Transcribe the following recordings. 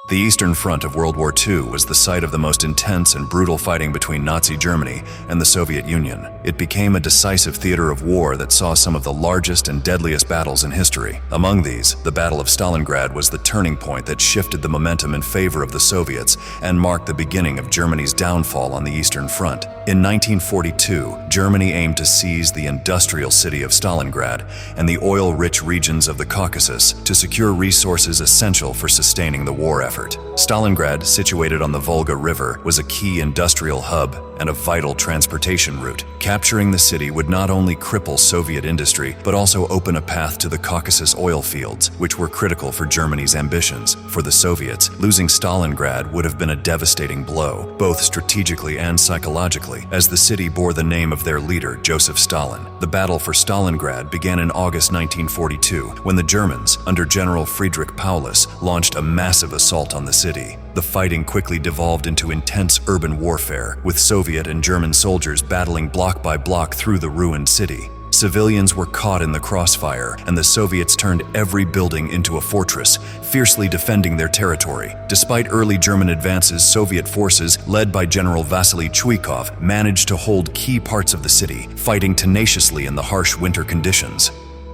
The Eastern Front of World War II was the site of the most intense and brutal fighting between Nazi Germany and the Soviet Union. It became a decisive theater of war that saw some of the largest and deadliest battles in history. Among these, the Battle of Stalingrad was the turning point that shifted the momentum in favor of the Soviets and marked the beginning of Germany's downfall on the Eastern Front. In 1942, Germany aimed to seize the industrial city of Stalingrad and the oil-rich regions of the Caucasus to secure resources essential for sustaining the war effort. Stalingrad, situated on the Volga River, was a key industrial hub and a vital transportation route. Capturing the city would not only cripple Soviet industry, but also open a path to the Caucasus oil fields, which were critical for Germany's ambitions. For the Soviets, losing Stalingrad would have been a devastating blow, both strategically and psychologically, as the city bore the name of their leader, Joseph Stalin. The battle for Stalingrad began in August 1942, when the Germans, under General Friedrich Paulus, launched a massive assault on the city. The fighting quickly devolved into intense urban warfare, with Soviet and German soldiers battling block by block through the ruined city. Civilians were caught in the crossfire, and the Soviets turned every building into a fortress, fiercely defending their territory. Despite early German advances, Soviet forces, led by General Vasily Chuikov, managed to hold key parts of the city, fighting tenaciously in the harsh winter conditions.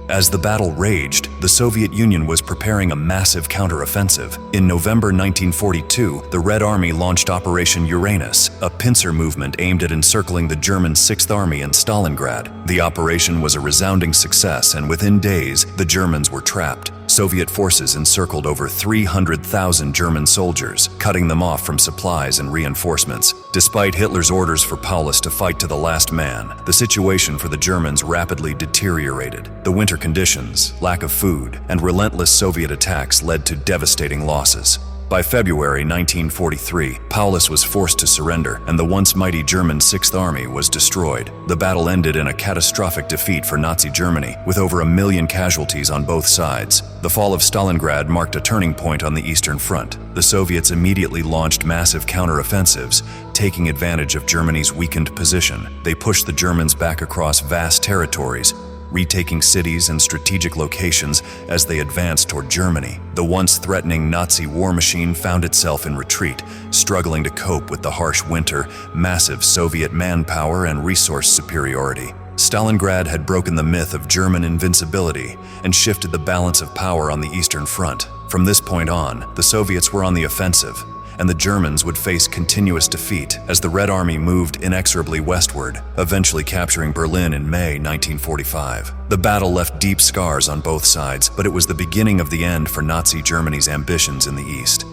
As the battle raged, the Soviet Union was preparing a massive counteroffensive. In November 1942, the Red Army launched Operation Uranus, a pincer movement aimed at encircling the German Sixth Army in Stalingrad. The operation was a resounding success, and within days, the Germans were trapped. Soviet forces encircled over 300,000 German soldiers, cutting them off from supplies and reinforcements. Despite Hitler's orders for Paulus to fight to the last man, the situation for the Germans rapidly deteriorated. The winter conditions, lack of food, and relentless Soviet attacks led to devastating losses. By February 1943, Paulus was forced to surrender, and the once mighty German Sixth Army was destroyed. The battle ended in a catastrophic defeat for Nazi Germany, with over 1 million casualties on both sides. The fall of Stalingrad marked a turning point on the Eastern Front. The Soviets immediately launched massive counteroffensives, taking advantage of Germany's weakened position. They pushed the Germans back across vast territories, retaking cities and strategic locations as they advanced toward Germany. The once threatening Nazi war machine found itself in retreat, struggling to cope with the harsh winter, massive Soviet manpower, and resource superiority. Stalingrad had broken the myth of German invincibility and shifted the balance of power on the Eastern Front. From this point on, the Soviets were on the offensive, and the Germans would face continuous defeat as the Red Army moved inexorably westward, eventually capturing Berlin in May 1945. The battle left deep scars on both sides, but it was the beginning of the end for Nazi Germany's ambitions in the East.